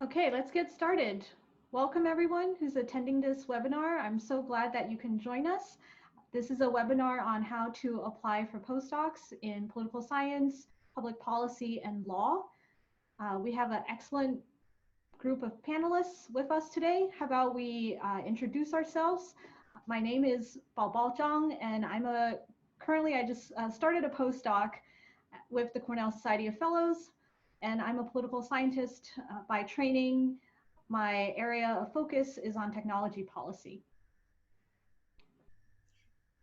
Okay, let's get started. Welcome everyone who's attending this webinar. I'm so glad that you can join us. This is a webinar on how to apply for postdocs in political science, public policy, and law. We have an excellent group of panelists with us today. How about we introduce ourselves? My name is Baobao Zhang, and currently I just started a postdoc with the Cornell Society of Fellows, and I'm a political scientist by training. My area of focus is on technology policy.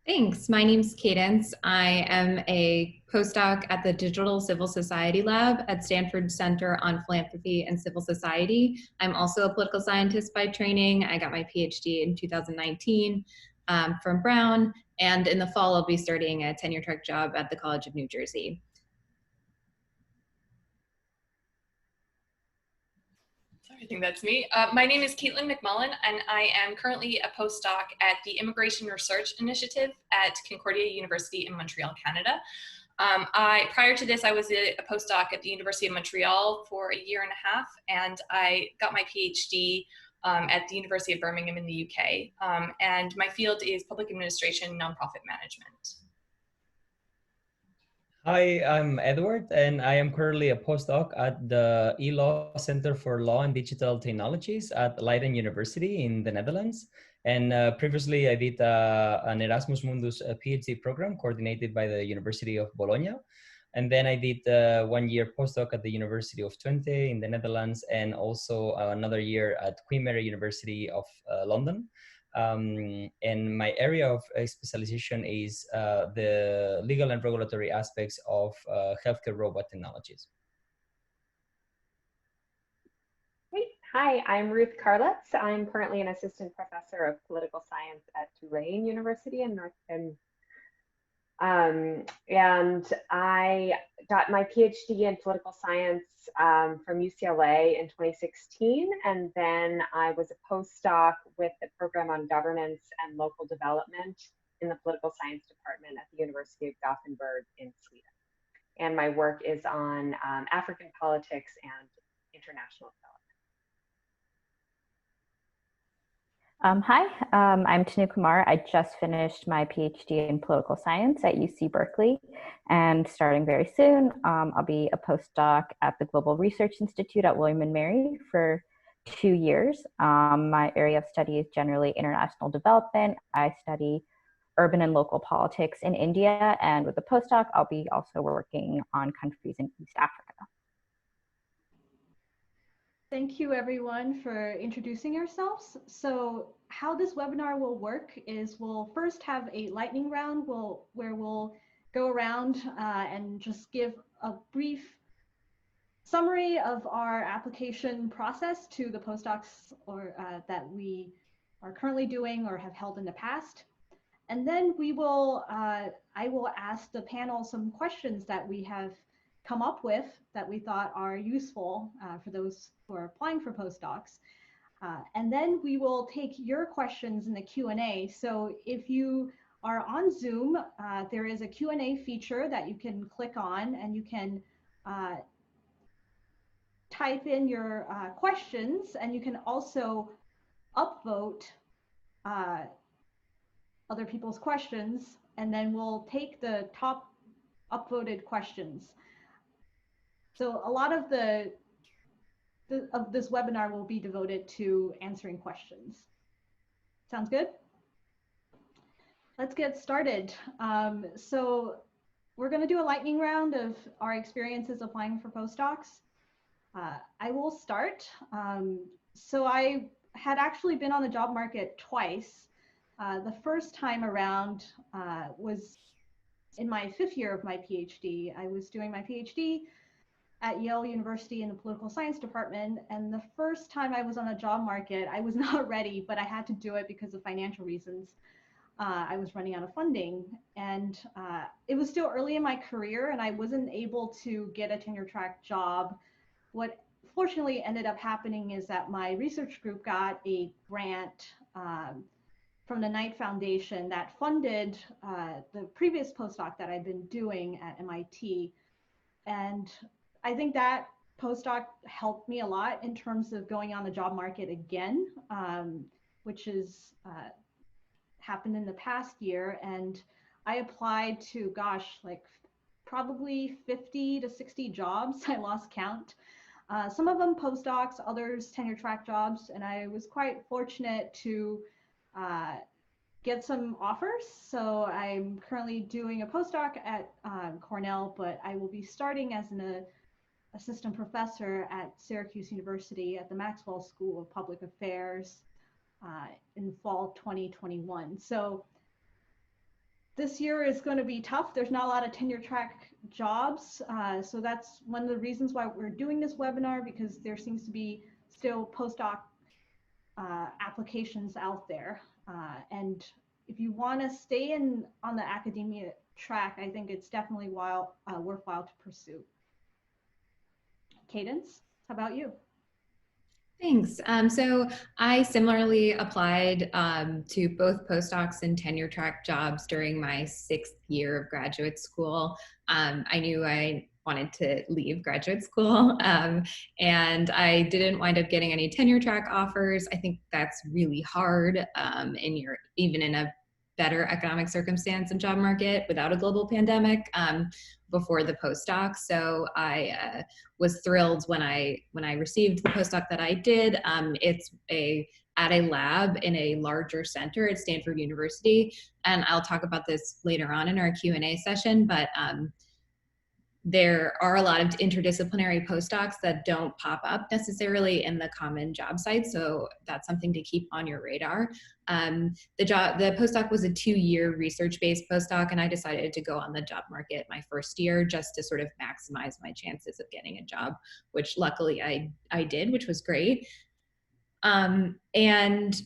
Thanks. My name's Cadence. I am a postdoc at the Digital Civil Society Lab at Stanford Center on Philanthropy and Civil Society. I'm also a political scientist by training. I got my PhD in 2019 from Brown, and in the fall I'll be starting a tenure track job at the College of New Jersey. I think that's me. My name is Caitlin McMullen, and I am currently a postdoc at the Immigration Research Initiative at Concordia University in Montreal, Canada. Prior to this, I was a postdoc at the University of Montreal for a year and a half, and I got my PhD at the University of Birmingham in the UK. And my field is public administration, nonprofit management. Hi, I'm Edward, and I am currently a postdoc at the e-Law Center for Law and Digital Technologies at Leiden University in the Netherlands. And previously, I did an Erasmus Mundus PhD program coordinated by the University of Bologna. And then I did 1 year postdoc at the University of Twente in the Netherlands, and also another year at Queen Mary University of London. And my area of specialization is the legal and regulatory aspects of healthcare robot technologies. Great. Hi, I'm Ruth Karlitz. I'm currently an assistant professor of political science at Tulane University in and I got my PhD in political science from UCLA in 2016, and then I was a postdoc with the program on governance and local development in the political science department at the University of Gothenburg in Sweden. And my work is on African politics and international development. Hi, I'm Tanu Kumar. I just finished my PhD in political science at UC Berkeley, and starting very soon, I'll be a postdoc at the Global Research Institute at William & Mary for 2 years. My area of study is generally international development. I study urban and local politics in India, and with the postdoc, I'll be also working on countries in East Africa. Thank you everyone for introducing yourselves. So how this webinar will work is we'll first have a lightning round where we'll go around and just give a brief summary of our application process to the postdocs that we are currently doing or have held in the past. And then we will, I will ask the panel some questions that we have come up with that we thought are useful for those who are applying for postdocs. And then we will take your questions in the Q&A. So if you are on Zoom, there is a Q&A feature that you can click on, and you can type in your questions, and you can also upvote other people's questions, and then we'll take the top upvoted questions. So a lot of of this webinar will be devoted to answering questions. Sounds good? Let's get started. So we're going to do a lightning round of our experiences applying for postdocs. I will start. So I had actually been on the job market twice. The first time around was in my 5th year of my PhD. I was doing my PhD at Yale University in the political science department. And the first time I was on the job market, I was not ready, but I had to do it because of financial reasons. I was running out of funding, and it was still early in my career, and I wasn't able to get a tenure track job. What fortunately ended up happening is that my research group got a grant from the Knight Foundation that funded the previous postdoc that I'd been doing at MIT. And I think that postdoc helped me a lot in terms of going on the job market again, which is happened in the past year. And I applied to, gosh, like probably 50 to 60 jobs. I lost count. Some of them postdocs, others tenure track jobs. And I was quite fortunate to get some offers. So I'm currently doing a postdoc at Cornell, but I will be starting as an assistant professor at Syracuse University at the Maxwell School of Public Affairs in fall 2021. So this year is going to be tough. There's not a lot of tenure track jobs. So that's one of the reasons why we're doing this webinar, because there seems to be still postdoc applications out there. And if you want to stay on the academia track, I think it's definitely worthwhile to pursue. Cadence, how about you? Thanks. So I similarly applied to both postdocs and tenure track jobs during my 6th year of graduate school. I knew I wanted to leave graduate school, and I didn't wind up getting any tenure track offers. I think that's really hard even in a better economic circumstance and job market without a global pandemic before the postdoc. So I was thrilled when I received the postdoc that I did. It's at a lab in a larger center at Stanford University, and I'll talk about this later on in our Q&A session, but there are a lot of interdisciplinary postdocs that don't pop up necessarily in the common job sites, so that's something to keep on your radar. The postdoc was a 2-year research-based postdoc, and I decided to go on the job market my first year just to sort of maximize my chances of getting a job, which luckily I did, which was great. And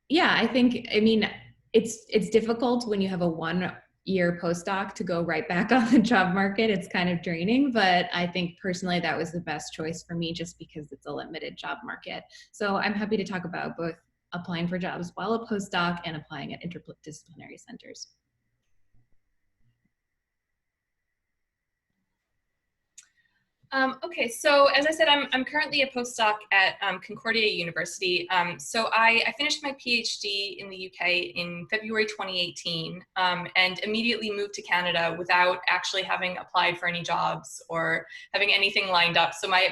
yeah, I mean, it's difficult when you have a 1-year postdoc to go right back on the job market. It's kind of draining, but I think personally that was the best choice for me just because it's a limited job market. So I'm happy to talk about both applying for jobs while a postdoc and applying at interdisciplinary centers. Okay, so as I said, I'm currently a postdoc at Concordia University. So I finished my PhD in the UK in February 2018 and immediately moved to Canada without actually having applied for any jobs or having anything lined up. So my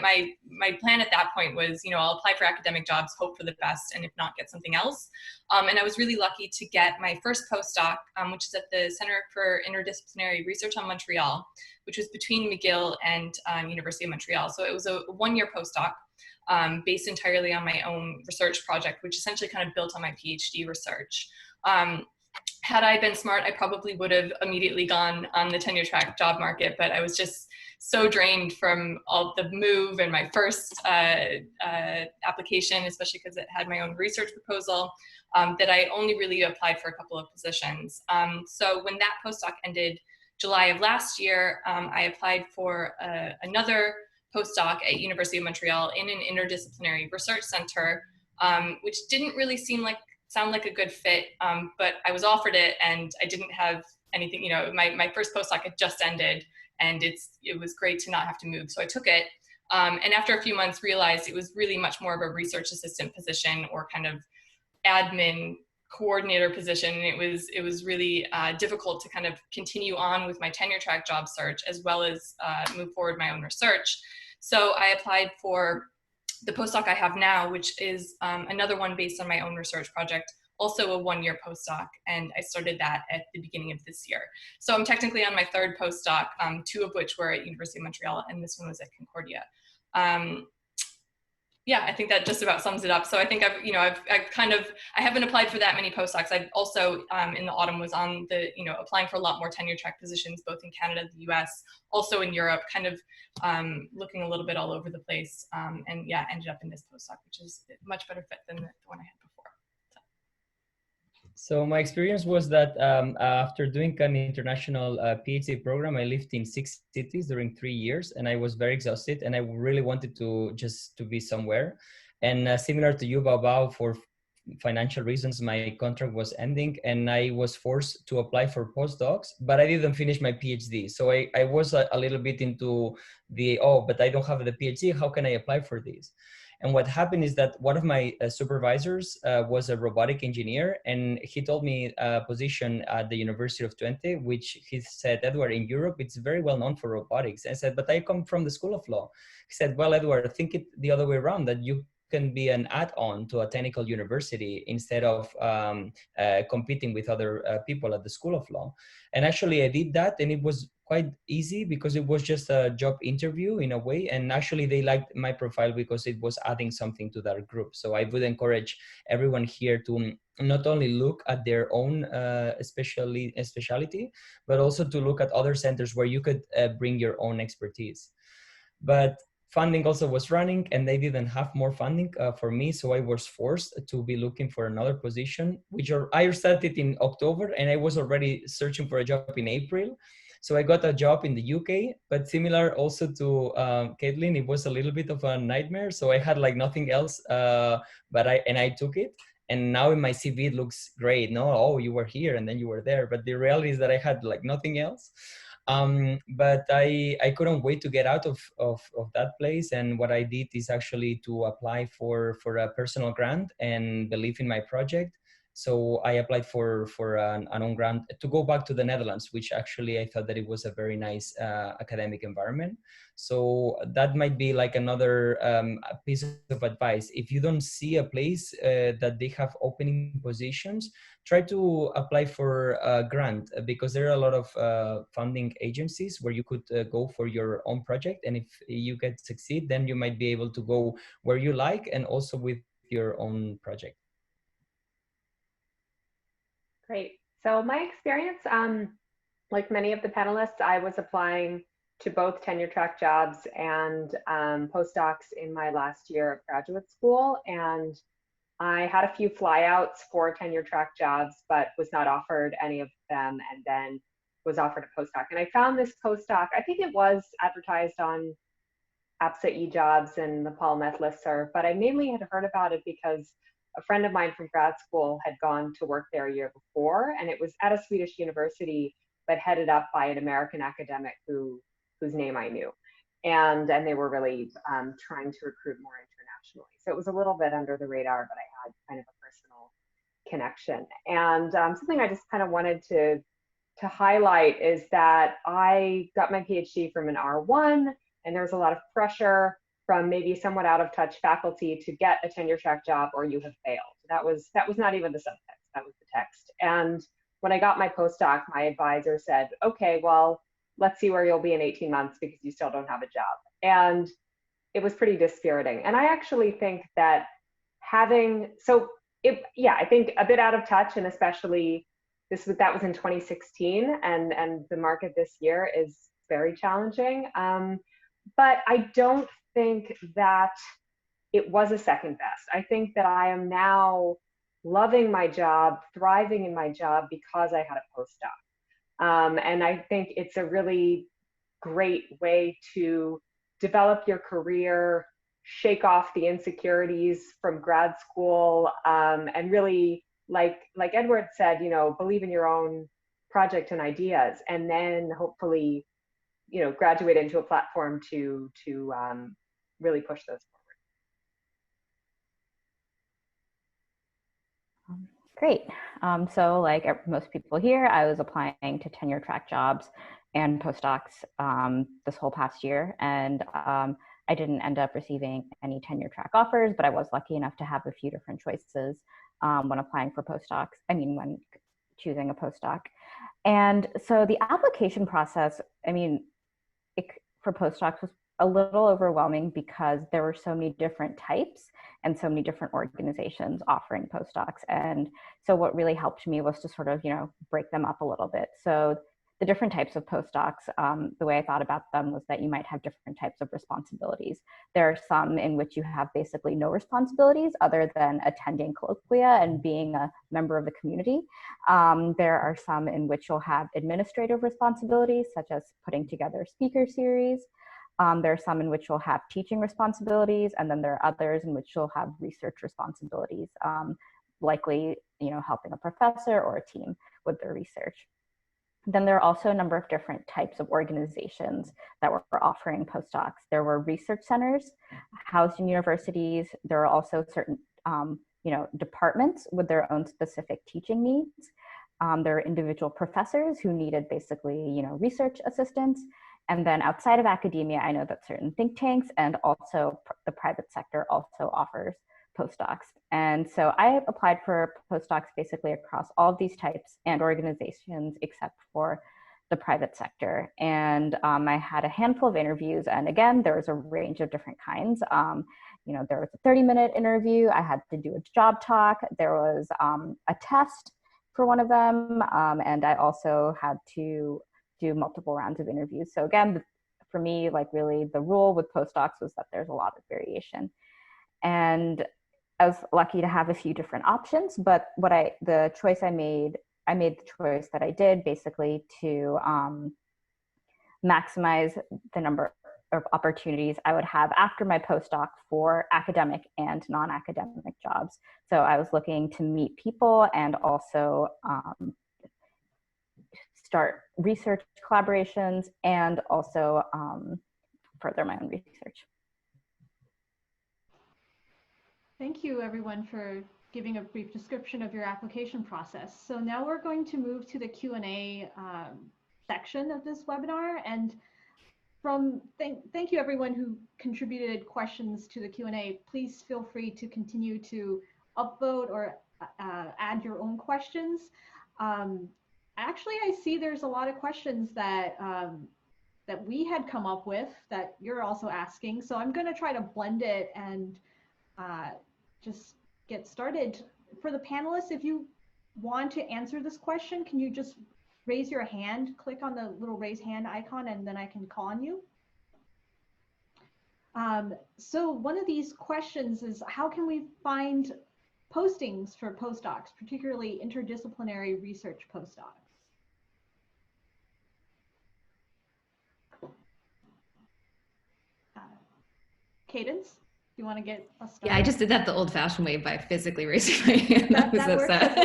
plan at that point was, I'll apply for academic jobs, hope for the best, and if not, get something else. And I was really lucky to get my first postdoc, which is at the Center for Interdisciplinary Research on Montreal, which was between McGill and University of Montreal. So it was a 1-year postdoc based entirely on my own research project, which essentially kind of built on my PhD research. Had I been smart, I probably would have immediately gone on the tenure track job market, but I was just so drained from all the move and my first application, especially because it had my own research proposal, that I only really applied for a couple of positions. So when that postdoc ended July of last year, I applied for another postdoc at University of Montreal in an interdisciplinary research center, which didn't really sound like a good fit, but I was offered it and I didn't have anything, my first postdoc had just ended and it was great to not have to move. So I took it. And after a few months realized it was really much more of a research assistant position or kind of admin coordinator position. And it was really difficult to kind of continue on with my tenure track job search as well as move forward my own research. So I applied for the postdoc I have now, which is another one based on my own research project, also a 1-year postdoc, and I started that at the beginning of this year. So I'm technically on my 3rd postdoc, 2 of which were at University of Montreal, and this one was at Concordia. Yeah, I think that just about sums it up. So I think I haven't applied for that many postdocs. I've also in the autumn was on the, applying for a lot more tenure track positions, both in Canada, the US, also in Europe, kind of looking a little bit all over the place. And yeah, ended up in this postdoc, which is a much better fit than the one I had before. So my experience was that after doing an international PhD program, I lived in 6 cities during 3 years, and I was very exhausted, and I really wanted to be somewhere. And similar to you, Bao, for financial reasons, my contract was ending and I was forced to apply for postdocs, but I didn't finish my PhD. So I was a little bit into the, oh, but I don't have the PhD, how can I apply for this? And what happened is that one of my supervisors was a robotic engineer, and he told me a position at the University of Twente, which he said, Edward, in Europe, it's very well known for robotics. I said, but I come from the School of Law. He said, well, Edward, think it the other way around, that you can be an add-on to a technical university instead of competing with other people at the School of Law. And actually I did that, and it was quite easy because it was just a job interview in a way. And actually they liked my profile because it was adding something to that group. So I would encourage everyone here to not only look at their own specialty, but also to look at other centers where you could bring your own expertise. But funding also was running, and they didn't have more funding for me. So I was forced to be looking for another position, which I started in October, and I was already searching for a job in April. So I got a job in the UK, but similar also to Caitlin, it was a little bit of a nightmare. So I had like nothing else, but I took it. And now in my CV, it looks great. No, oh, you were here and then you were there. But the reality is that I had like nothing else. But I couldn't wait to get out of that place. And what I did is actually to apply for a personal grant and believe in my project. So I applied for an own grant to go back to the Netherlands, which actually I thought that it was a very nice academic environment. So that might be like another piece of advice. If you don't see a place that they have opening positions, try to apply for a grant, because there are a lot of funding agencies where you could go for your own project. And if you get succeed, then you might be able to go where you like and also with your own project. Great. So my experience, like many of the panelists, I was applying to both tenure track jobs and postdocs in my last year of graduate school. And I had a few flyouts for tenure track jobs, but was not offered any of them, and then was offered a postdoc. And I found this postdoc, I think it was advertised on APSA eJobs and the PolMed listserv, but I mainly had heard about it because a friend of mine from grad school had gone to work there a year before, and it was at a Swedish university, but headed up by an American academic whose name I knew. And they were really trying to recruit more internationally. So it was a little bit under the radar, but I had kind of a personal connection. And something I just kind of wanted to highlight is that I got my PhD from an R1, and there was a lot of pressure from maybe somewhat out of touch faculty to get a tenure track job or you have failed. That was not even the subtext, that was the text. And when I got my postdoc, my advisor said, okay, well, let's see where you'll be in 18 months because you still don't have a job. And it was pretty dispiriting. And I actually think that I think a bit out of touch, and especially that was in 2016, and the market this year is very challenging. But I don't think that it was a second best. I think that I am now loving my job, thriving in my job because I had a postdoc. And I think it's a really great way to develop your career, shake off the insecurities from grad school, and really, like Edward said, believe in your own project and ideas, and then hopefully, graduate into a platform to really push those forward. Great. So like most people here, I was applying to tenure track jobs and postdocs this whole past year. And I didn't end up receiving any tenure track offers, but I was lucky enough to have a few different choices when applying for postdocs. When choosing a postdoc. And so the application process, for postdocs was a little overwhelming because there were so many different types and so many different organizations offering postdocs. And so what really helped me was to sort of, break them up a little bit. So the different types of postdocs, the way I thought about them was that you might have different types of responsibilities. There are some in which you have basically no responsibilities other than attending colloquia and being a member of the community. There are some in which you'll have administrative responsibilities, such as putting together a speaker series. There are some in which you'll have teaching responsibilities, and then there are others in which you'll have research responsibilities. likely, helping a professor or a team with their research. Then there are also a number of different types of organizations that were offering postdocs. There were research centers housed in universities. There are also certain, departments with their own specific teaching needs. There are individual professors who needed basically, research assistants. And then outside of academia, I know that certain think tanks and also the private sector also offers postdocs. And so I applied for postdocs basically across all of these types and organizations except for the private sector. And I had a handful of interviews. And again, there was a range of different kinds. There was a 30-minute interview. I had to do a job talk. There was a test for one of them. And I also had to do multiple rounds of interviews. So again, for me, like really the rule with postdocs was that there's a lot of variation. And I was lucky to have a few different options, but the choice I made the choice that I did basically to maximize the number of opportunities I would have after my postdoc for academic and non-academic jobs. So I was looking to meet people and also start research collaborations and also further my own research. Thank you, everyone, for giving a brief description of your application process. So now we're going to move to the Q&A section of this webinar. And thank you, everyone who contributed questions to the Q&A. Please feel free to continue to upvote or add your own questions. Actually, I see there's a lot of questions that that we had come up with that you're also asking. So I'm going to try to blend it and just get started. For the panelists, if you want to answer this question, can you just raise your hand, click on the little raise hand icon, and then I can call on you. So one of these questions is, how can we find postings for postdocs, particularly interdisciplinary research postdocs? Cadence, do you want to get us started? Yeah, I just did that the old-fashioned way by physically raising my hand. That works as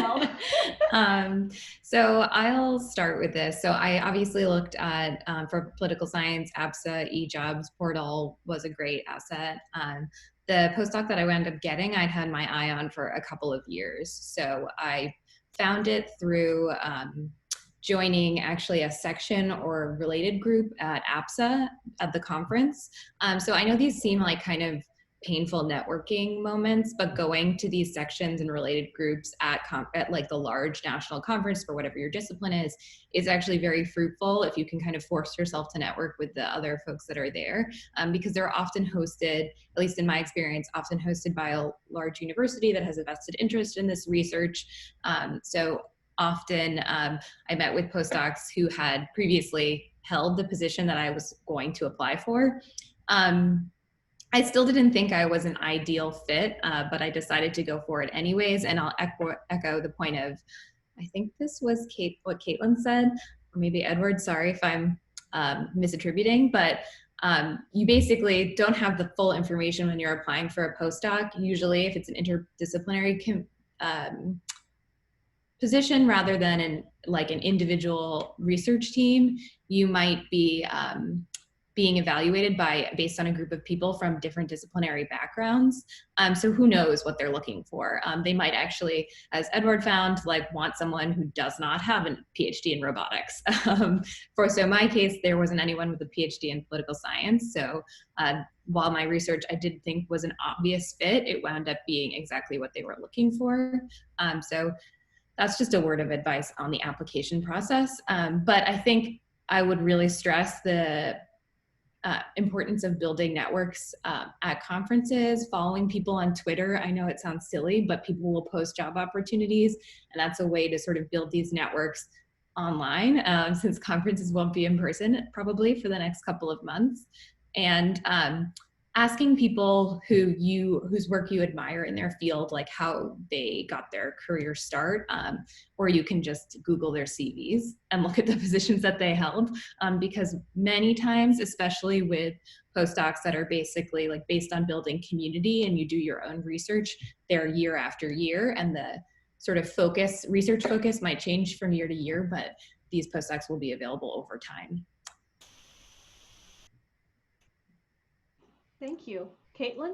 well. So I'll start with this. So I obviously looked at, for political science, APSA, eJobs portal was a great asset. The postdoc that I wound up getting, I'd had my eye on for a couple of years. So I found it through joining actually a section or related group at APSA at the conference. So I know these seem like kind of painful networking moments, but going to these sections and related groups at like the large national conference for whatever your discipline is actually very fruitful if you can kind of force yourself to network with the other folks that are there, because they're often hosted, at least in my experience, often hosted by a large university that has a vested interest in this research. So often I met with postdocs who had previously held the position that I was going to apply for. I still didn't think I was an ideal fit, but I decided to go for it anyways. And I'll echo the point of, I think this was what Caitlin said, or maybe Edward, sorry if I'm misattributing, but you basically don't have the full information when you're applying for a postdoc. Usually if it's an interdisciplinary position rather than an individual research team, you might be being evaluated based on a group of people from different disciplinary backgrounds. So who knows what they're looking for. They might actually, as Edward found, want someone who does not have a PhD in robotics. So in my case, there wasn't anyone with a PhD in political science. So while my research I did think was an obvious fit, it wound up being exactly what they were looking for. So that's just a word of advice on the application process. But I think I would really stress the importance of building networks at conferences, following people on Twitter. I know it sounds silly, but people will post job opportunities, and that's a way to sort of build these networks online, since conferences won't be in person probably for the next couple of months. And asking people whose work you admire in their field, like how they got their career start, or you can just Google their CVs and look at the positions that they held, because many times, especially with postdocs that are basically based on building community and you do your own research there year after year, and the sort of focus, research focus might change from year to year, but these postdocs will be available over time. Thank you. Caitlin?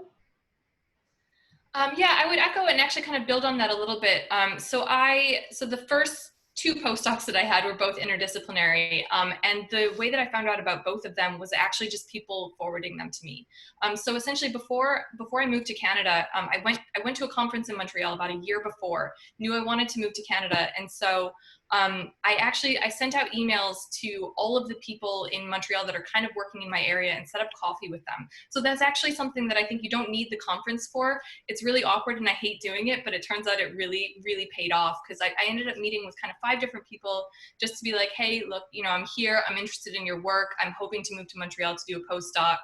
Yeah, I would echo and actually kind of build on that a little bit. So the first two postdocs that I had were both interdisciplinary, and the way that I found out about both of them was actually just people forwarding them to me. So essentially, before I moved to Canada, I went to a conference in Montreal about a year before, knew I wanted to move to Canada, and so I sent out emails to all of the people in Montreal that are kind of working in my area and set up coffee with them. So that's actually something that I think you don't need the conference for. It's really awkward and I hate doing it, but it turns out it really, really paid off, because I ended up meeting with kind of 5 different people just to be like, hey, look, you know, I'm here, I'm interested in your work, I'm hoping to move to Montreal to do a postdoc.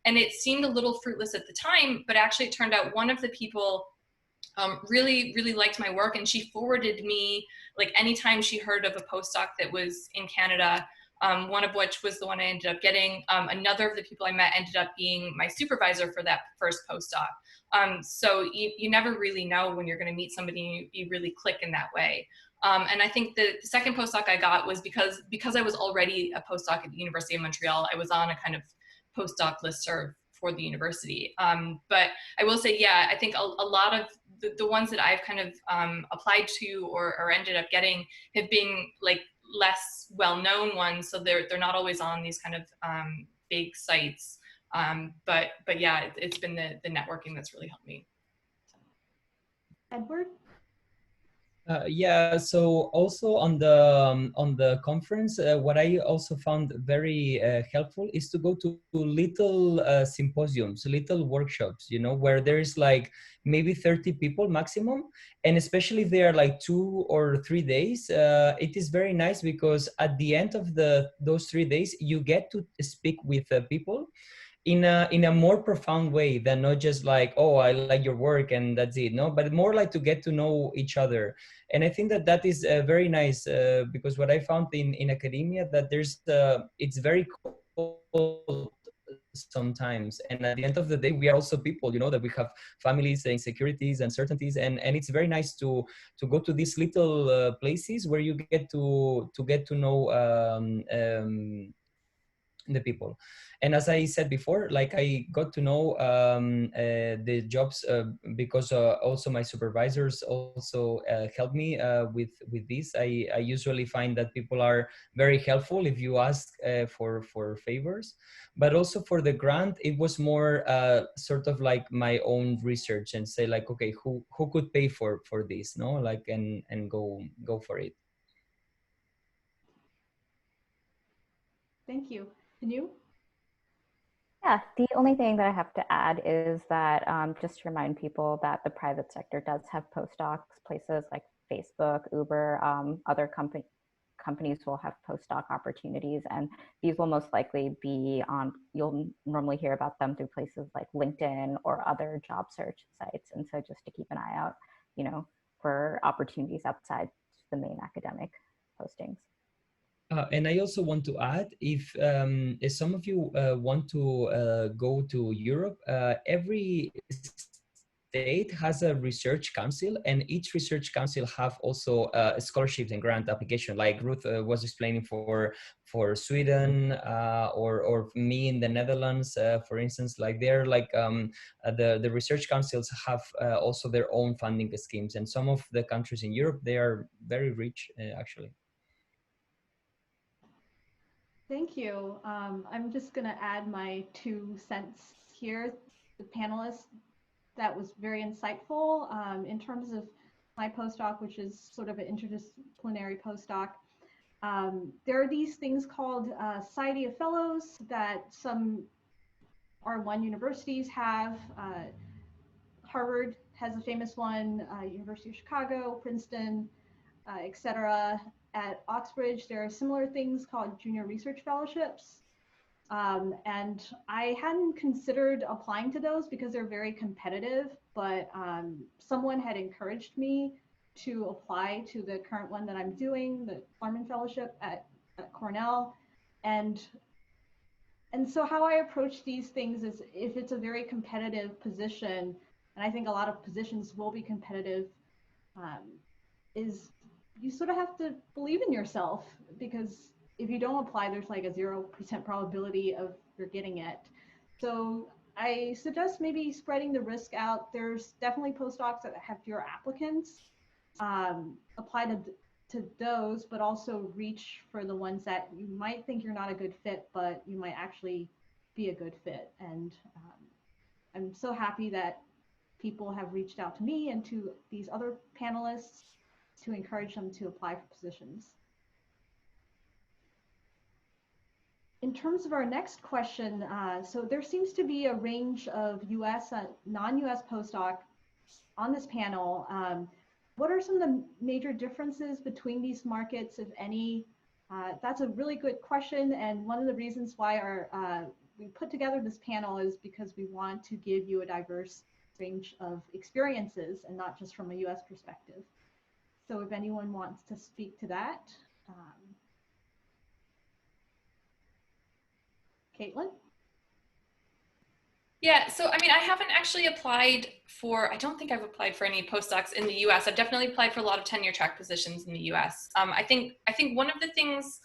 And it seemed a little fruitless at the time, but actually it turned out one of the people really, really liked my work, and she forwarded me, like, anytime she heard of a postdoc that was in Canada, one of which was the one I ended up getting. Another of the people I met ended up being my supervisor for that first postdoc. So you never really know when you're going to meet somebody and you really click in that way. And I think the second postdoc I got was because I was already a postdoc at the University of Montreal. I was on a kind of postdoc listserv for the university. But I will say, yeah, I think a lot of the ones that I've kind of applied to or ended up getting have been like less well-known ones, so they're not always on these kind of big sites. But yeah, it's been the networking that's really helped me. Edward? Yeah, so also on the conference, what I also found very helpful is to go to little symposiums, little workshops, you know, where there's like maybe 30 people maximum, and especially if they are like 2 or 3 days, it is very nice, because at the end of those 3 days, you get to speak with people in a more profound way than not just like, oh, I like your work and that's it, no, but more like to get to know each other. And I think that is very nice, because what I found in academia, that there's it's very cold sometimes, and at the end of the day we are also people, you know, that we have families, insecurities, uncertainties, and it's very nice to go to these little places where you get to know the people. And as I said before, like, I got to know the jobs because also my supervisors also helped me with this. I usually find that people are very helpful if you ask for favors, but also for the grant, it was more sort of like my own research, and say like, okay, who could pay for this, no, like, and go for it. Thank you. And you? Yeah, the only thing that I have to add is that just to remind people that the private sector does have postdocs. Places like Facebook, Uber, other companies will have postdoc opportunities, and these will most likely be on, you'll normally hear about them through places like LinkedIn or other job search sites. And so just to keep an eye out, you know, for opportunities outside the main academic postings. And I also want to add, if some of you want to go to Europe, every state has a research council, and each research council have also scholarships and grant application, like Ruth was explaining for Sweden, or me in the Netherlands, for instance. Like, they're like the research councils have also their own funding schemes, and some of the countries in Europe, they are very rich actually. Thank you. I'm just going to add my 2 cents here. The panelists, that was very insightful in terms of my postdoc, which is sort of an interdisciplinary postdoc. There are these things called Society of Fellows that some R1 universities have. Harvard has a famous one, University of Chicago, Princeton, etc. At Oxbridge, there are similar things called junior research fellowships. And I hadn't considered applying to those because they're very competitive, but someone had encouraged me to apply to the current one that I'm doing, the Klarman Fellowship at Cornell. And so how I approach these things is, if it's a very competitive position, and I think a lot of positions will be competitive, is you sort of have to believe in yourself, because if you don't apply, there's like a 0% probability of you're getting it. So I suggest maybe spreading the risk out. There's definitely postdocs that have fewer applicants. Apply to those, but also reach for the ones that you might think you're not a good fit, but you might actually be a good fit. And I'm so happy that people have reached out to me and to these other panelists to encourage them to apply for positions. In terms of our next question, so there seems to be a range of US, non-US postdoc on this panel. What are some of the major differences between these markets, if any? That's a really good question, and one of the reasons why we put together this panel is because we want to give you a diverse range of experiences and not just from a US perspective. So if anyone wants to speak to that. Caitlin? Yeah, so I mean, I haven't actually applied for, I don't think I've applied for any postdocs in the US. I've definitely applied for a lot of tenure track positions in the US. I think one of the things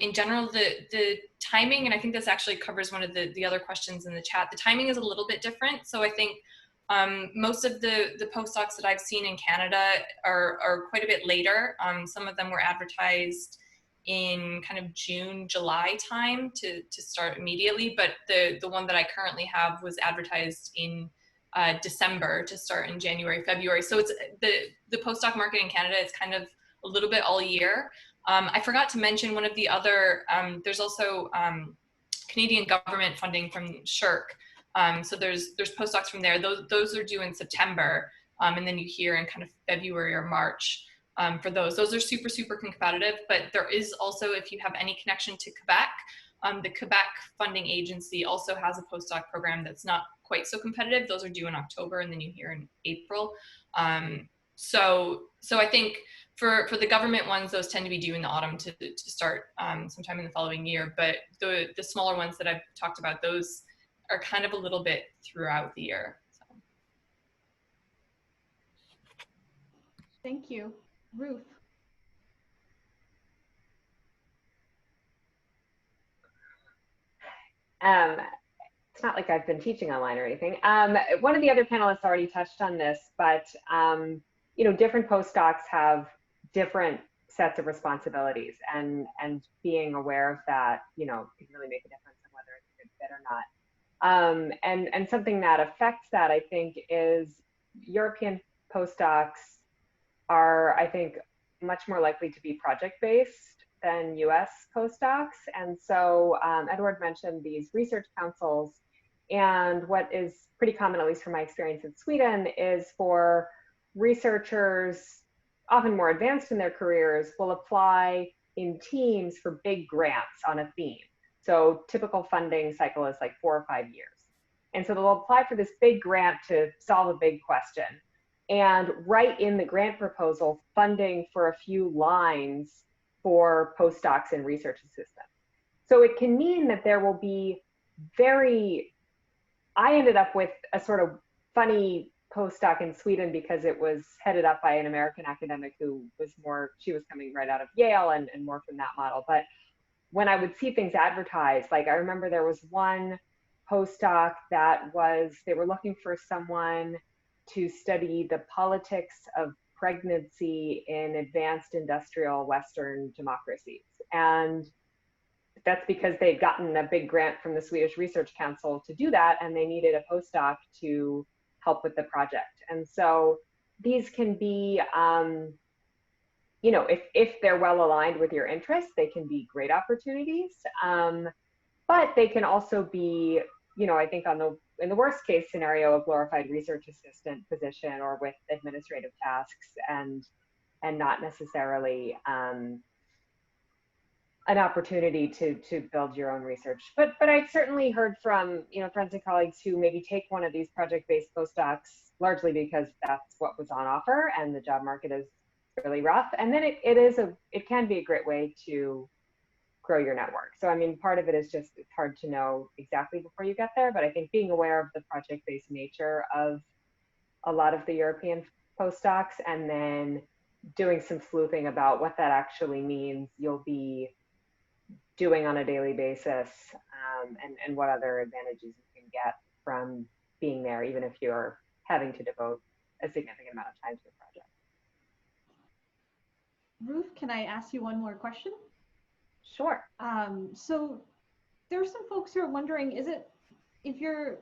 in general, the timing, and I think this actually covers one of the other questions in the chat, the timing is a little bit different. So I think most of the postdocs that I've seen in Canada are quite a bit later. Some of them were advertised in kind of June, July time to start immediately, but the one that I currently have was advertised in December to start in January, February. So it's the postdoc market in Canada is kind of a little bit all year. I forgot to mention one of the other, there's also Canadian government funding from SSHRC. So there's postdocs from there. Those are due in September, and then you hear in kind of February or March. For those are super, super competitive, but there is also, if you have any connection to Quebec, the Quebec funding agency also has a postdoc program that's not quite so competitive. Those are due in October, and then you hear in April. So I think for the government ones, those tend to be due in the autumn to start sometime in the following year. But the smaller ones that I've talked about, those are kind of a little bit throughout the year. So. Thank you. Ruth. It's not like I've been teaching online or anything. One of the other panelists already touched on this, but you know, different postdocs have different sets of responsibilities, and being aware of that, you know, can really make a difference in whether it's a good fit or not. And something that affects that, I think, is European postdocs are, I think, much more likely to be project-based than US postdocs. And so Edward mentioned these research councils, and what is pretty common, at least from my experience in Sweden, is for researchers, often more advanced in their careers, will apply in teams for big grants on a theme. So typical funding cycle is like 4 or 5 years. And so they'll apply for this big grant to solve a big question. And write in the grant proposal funding for a few lines for postdocs and research assistants. So it can mean that there will be I ended up with a sort of funny postdoc in Sweden because it was headed up by an American academic who was she was coming right out of Yale and more from that model. But when I would see things advertised, like I remember there was one postdoc they were looking for someone to study the politics of pregnancy in advanced industrial Western democracies. And that's because they'd gotten a big grant from the Swedish Research Council to do that, and they needed a postdoc to help with the project. And so these can be, you know, if they're well aligned with your interests, they can be great opportunities. But they can also be, you know, I think in the worst case scenario, a glorified research assistant position or with administrative tasks and not necessarily an opportunity to build your own research. But I've certainly heard from, you know, friends and colleagues who maybe take one of these project-based postdocs largely because that's what was on offer and the job market is really rough. And then it can be a great way to grow your network. So I mean, part of it is just, it's hard to know exactly before you get there, but I think being aware of the project-based nature of a lot of the European postdocs, and then doing some sleuthing about what that actually means, you'll be doing on a daily basis, and what other advantages you can get from being there, even if you're having to devote a significant amount of time to the project. Ruth, can I ask you one more question? Sure. So there are some folks who are wondering, if you're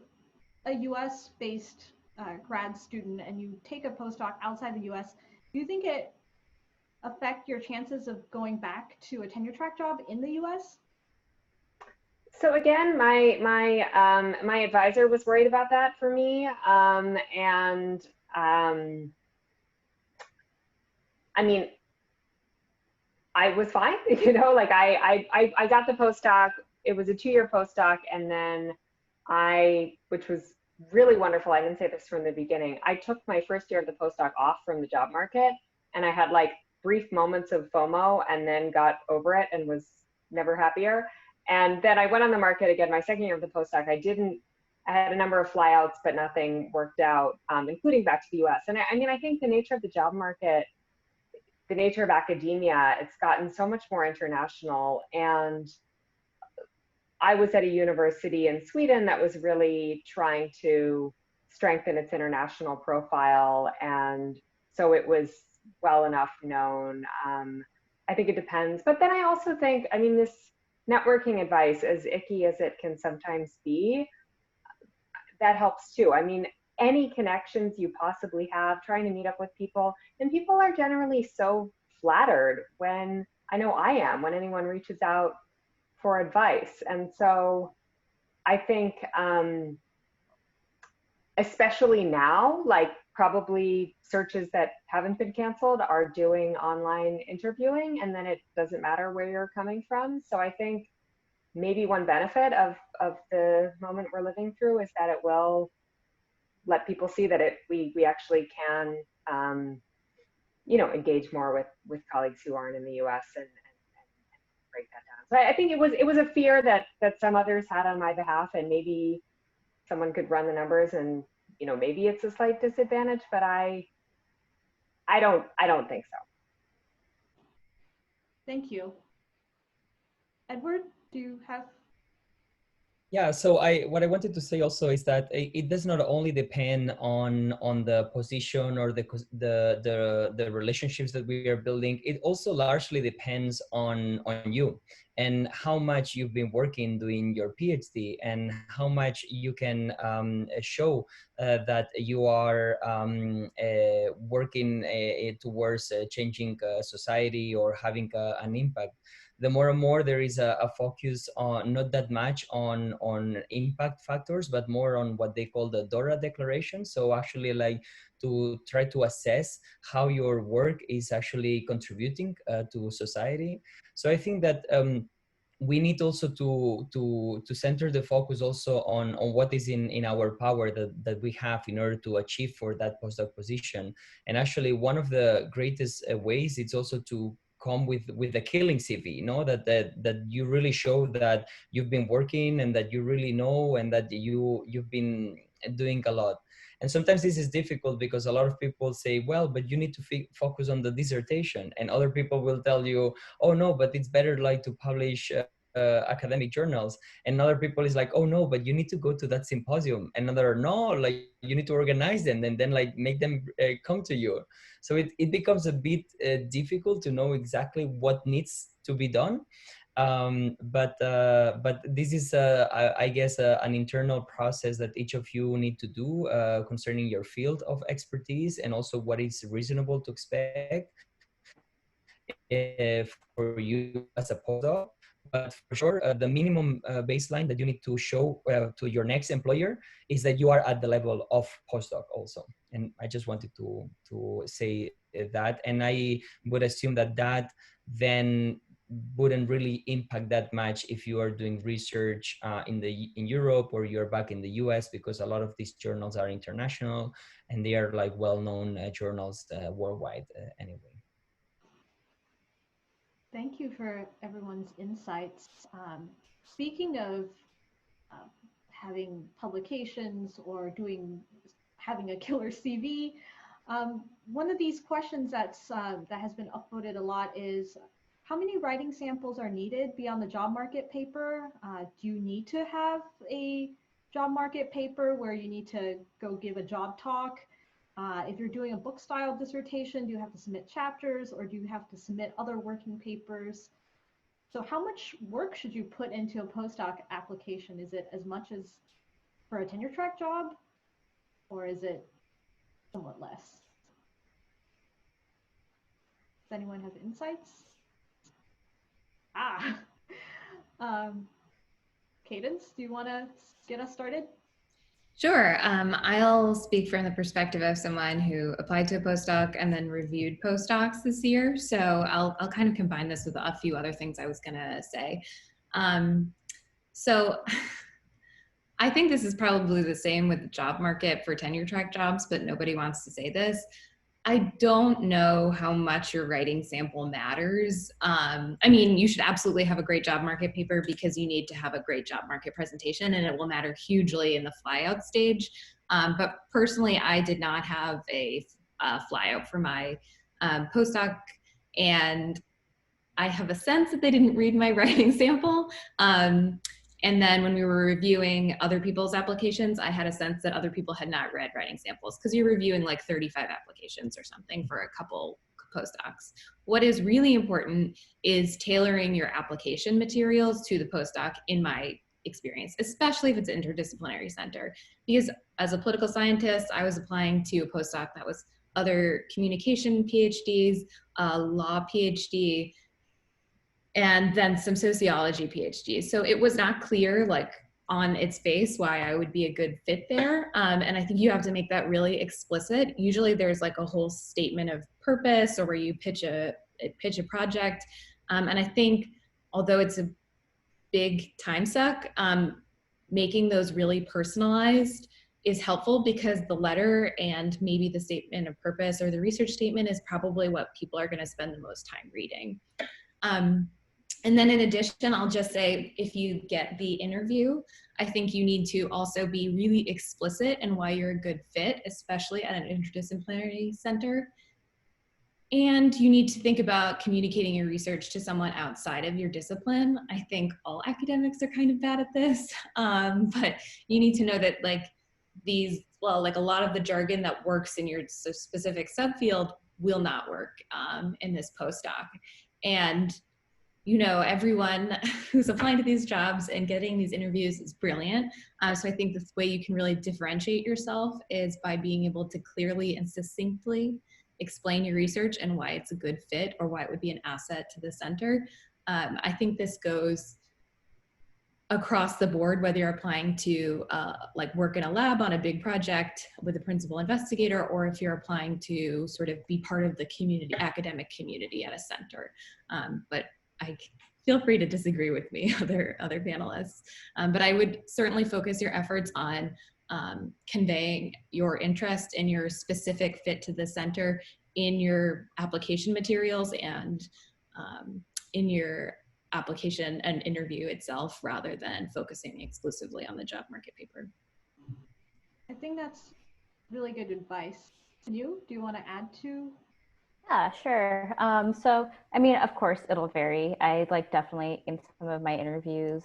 a US based grad student and you take a postdoc outside the US, do you think it affect your chances of going back to a tenure track job in the US? So again, my advisor was worried about that for me, I mean, I was fine, you know, like I got the postdoc. It was a 2-year postdoc, and then which was really wonderful. I didn't say this from the beginning. I took my first year of the postdoc off from the job market, and I had like brief moments of FOMO, and then got over it and was never happier. And then I went on the market again my second year of the postdoc. I had a number of flyouts, but nothing worked out, including back to the US. And I mean, I think the nature of the job market, the nature of academia, it's gotten so much more international. And I was at a university in Sweden that was really trying to strengthen its international profile. And so it was well enough known. I think it depends. But then I also think, I mean, this networking advice, as icky as it can sometimes be, that helps too. I mean, any connections you possibly have, trying to meet up with people, and people are generally so flattered when, I know I am, when anyone reaches out for advice. And so I think, especially now, like probably searches that haven't been canceled are doing online interviewing, and then it doesn't matter where you're coming from. So I think maybe one benefit of the moment we're living through is that it will let people see that we actually can, you know, engage more with colleagues who aren't in the US, and break that down. So I think it was a fear that some others had on my behalf, and maybe someone could run the numbers and, you know, maybe it's a slight disadvantage, but I don't think so. Thank you. Edward, do you have? Yeah, so what I wanted to say also is that it does not only depend on the position or the relationships that we are building. It also largely depends on you and how much you've been working doing your PhD, and how much you can show that you are working towards changing society or having an impact. The more and more there is a focus on not that much on impact factors, but more on what they call the DORA declaration. So actually, like, to try to assess how your work is actually contributing to society. So I think that we need also to center the focus also on what is in our power that we have in order to achieve for that postdoc position. And actually, one of the greatest ways is also to come with a killing CV, you know, that you really show that you've been working and that you really know, and that you've been doing a lot. And sometimes this is difficult because a lot of people say, well, but you need to focus on the dissertation, and other people will tell you, oh no, but it's better like to publish academic journals. And other people is like, oh no, but you need to go to that symposium. And another, no, like you need to organize them and then like make them come to you. So it becomes a bit difficult to know exactly what needs to be done. But this is, I guess, an internal process that each of you need to do concerning your field of expertise, and also what is reasonable to expect for you as a postdoc. But for sure, the minimum baseline that you need to show to your next employer is that you are at the level of postdoc also. And I just wanted to say that. And I would assume that then wouldn't really impact that much if you are doing research in Europe, or you're back in the US, because a lot of these journals are international and they are like well-known journals worldwide anyway. Thank you for everyone's insights. Speaking of having publications or having a killer CV, One of these questions that has been upvoted a lot is, how many writing samples are needed beyond the job market paper? Do you need to have a job market paper where you need to go give a job talk? If you're doing a book style dissertation, do you have to submit chapters, or do you have to submit other working papers? So how much work should you put into a postdoc application? Is it as much as for a tenure track job, or is it somewhat less? Does anyone have insights? Cadence, do you want to get us started? Sure. I'll speak from the perspective of someone who applied to a postdoc and then reviewed postdocs this year. So I'll kind of combine this with a few other things I was going to say. So I think this is probably the same with the job market for tenure track jobs, but nobody wants to say this. I don't know how much your writing sample matters. I mean, you should absolutely have a great job market paper because you need to have a great job market presentation, and it will matter hugely in the flyout stage. But personally, I did not have a flyout for my postdoc, and I have a sense that they didn't read my writing sample. And then when we were reviewing other people's applications, I had a sense that other people had not read writing samples, because you're reviewing like 35 applications or something for a couple postdocs. What is really important is tailoring your application materials to the postdoc, in my experience, especially if it's an interdisciplinary center. Because as a political scientist, I was applying to a postdoc that was other communication PhDs, law PhD, and then some sociology PhDs. So it was not clear, like on its face, why I would be a good fit there. And I think you have to make that really explicit. Usually there's like a whole statement of purpose, or where you pitch a project. And I think, although it's a big time suck, making those really personalized is helpful, because the letter and maybe the statement of purpose or the research statement is probably what people are going to spend the most time reading. And then in addition, I'll just say, if you get the interview, I think you need to also be really explicit in why you're a good fit, especially at an interdisciplinary center. And you need to think about communicating your research to someone outside of your discipline. I think all academics are kind of bad at this, but you need to know that like like a lot of the jargon that works in your specific subfield will not work in this postdoc. And you know, everyone who's applying to these jobs and getting these interviews is brilliant. So I think the way you can really differentiate yourself is by being able to clearly and succinctly explain your research and why it's a good fit, or why it would be an asset to the center. I think this goes across the board, whether you're applying to like work in a lab on a big project with a principal investigator, or if you're applying to sort of be part of the community, academic community at a center. But I feel free to disagree with me, other panelists. But I would certainly focus your efforts on conveying your interest and your specific fit to the center in your application materials and in your application and interview itself, rather than focusing exclusively on the job market paper. I think that's really good advice. Do you want to add to? Yeah, sure. So, I mean, of course, it'll vary. I like definitely in some of my interviews,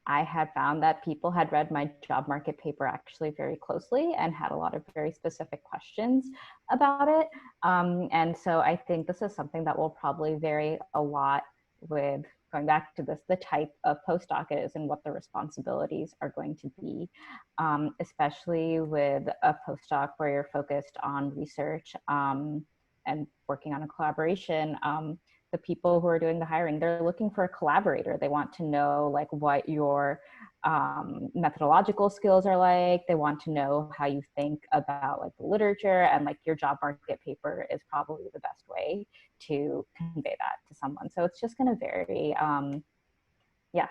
I had found that people had read my job market paper actually very closely and had a lot of very specific questions about it. And so I think this is something that will probably vary a lot with, going back to this, the type of postdoc it is and what the responsibilities are going to be, especially with a postdoc where you're focused on research and working on a collaboration. The people who are doing the hiring, they're looking for a collaborator. They want to know like what your methodological skills are like. They want to know how you think about like the literature, and like your job market paper is probably the best way to convey that to someone. So it's just going to vary. Yeah.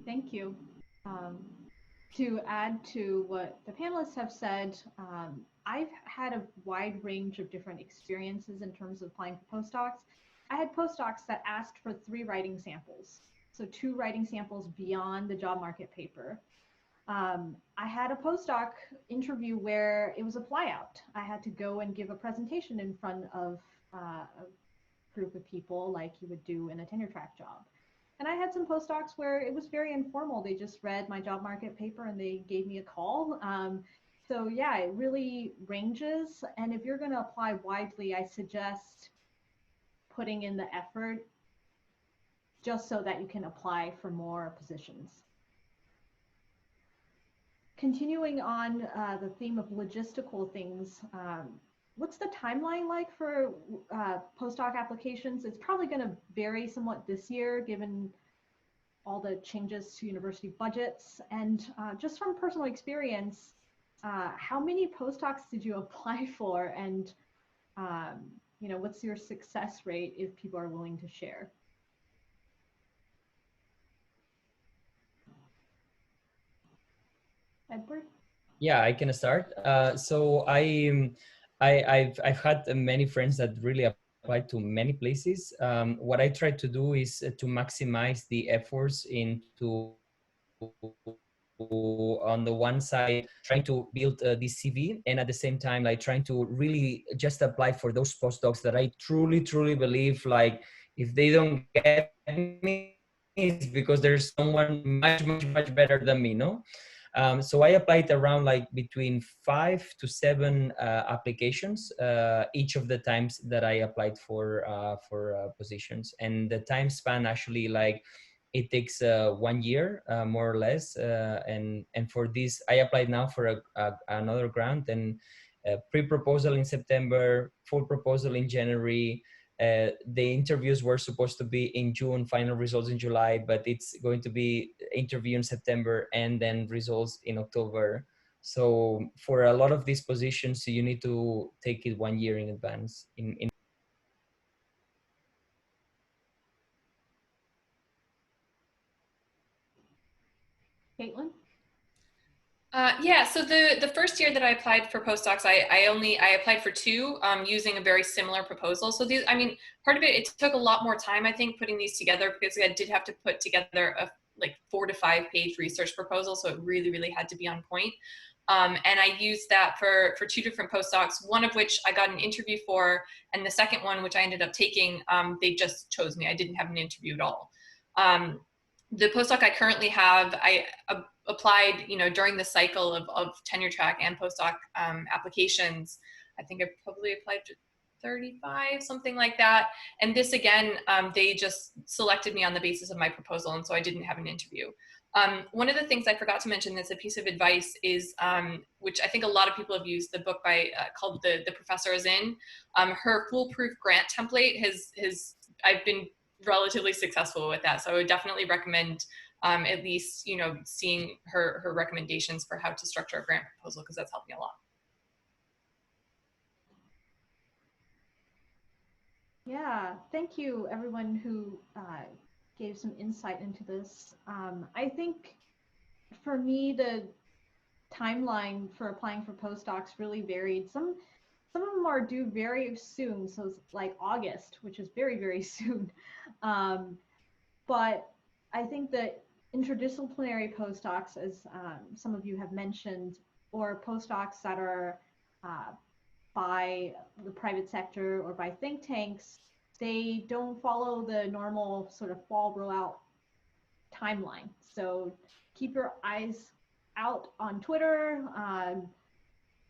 Thank you. To add to what the panelists have said, I've had a wide range of different experiences in terms of applying for postdocs. I had postdocs that asked for 3 writing samples, so 2 writing samples beyond the job market paper. I had a postdoc interview where it was a flyout. I had to go and give a presentation in front of a group of people like you would do in a tenure track job. And I had some postdocs where it was very informal. They just read my job market paper and they gave me a call. So yeah, it really ranges. And if you're going to apply widely, I suggest putting in the effort just so that you can apply for more positions. Continuing on the theme of logistical things, what's the timeline like for postdoc applications? It's probably going to vary somewhat this year given all the changes to university budgets. And just from personal experience, how many postdocs did you apply for? And you know, what's your success rate if people are willing to share? Edward? Yeah, I can start. So I've had many friends that really applied to many places. What I try to do is to maximize the efforts into, on the one side, trying to build this CV, and at the same time, like trying to really just apply for those postdocs that I truly believe, like, if they don't get me, it's because there's someone much better than me, no? So I applied around like between 5 to 7 applications each of the times that I applied for positions, and the time span actually, like, it takes 1 year more or less, and for this I applied now for another grant, and pre-proposal in September, full proposal in January. The interviews were supposed to be in June, final results in July, but it's going to be interview in September and then results in October. So for a lot of these positions, you need to take it 1 year in advance. Caitlin? Yeah, so the first year that I applied for postdocs, I applied for 2 using a very similar proposal. So these, I mean, part of it took a lot more time, I think, putting these together, because I did have to put together a like 4 to 5 page research proposal. So it really had to be on point. And I used that for 2 different postdocs, one of which I got an interview for, and the second one, which I ended up taking, they just chose me. I didn't have an interview at all. The postdoc I currently have, I applied, you know, during the cycle of tenure track and postdoc applications. I think I probably applied to 35, something like that. And this again, they just selected me on the basis of my proposal, and so I didn't have an interview. One of the things I forgot to mention that's a piece of advice is, which I think a lot of people have used, the book by called The Professor Is In. Her foolproof grant template I've been relatively successful with that. So I would definitely recommend at least, you know, seeing her recommendations for how to structure a grant proposal, because that's helped me a lot. Yeah, thank you everyone who gave some insight into this. I think for me, the timeline for applying for postdocs really varied. Some of them are due very soon, so it's like August, which is very soon. But I think that interdisciplinary postdocs, as some of you have mentioned, or postdocs that are by the private sector or by think tanks, they don't follow the normal sort of fall rollout timeline. So keep your eyes out on Twitter,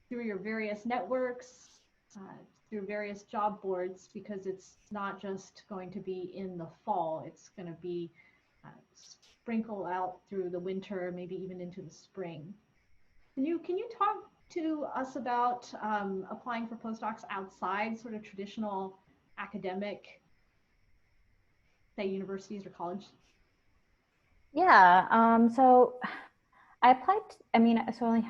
through your various networks, through various job boards, because it's not just going to be in the fall, it's going to be sprinkle out through the winter, maybe even into the spring. Can you talk to us about applying for postdocs outside sort of traditional academic, say, universities or college? Yeah, so I applied, I mean, so I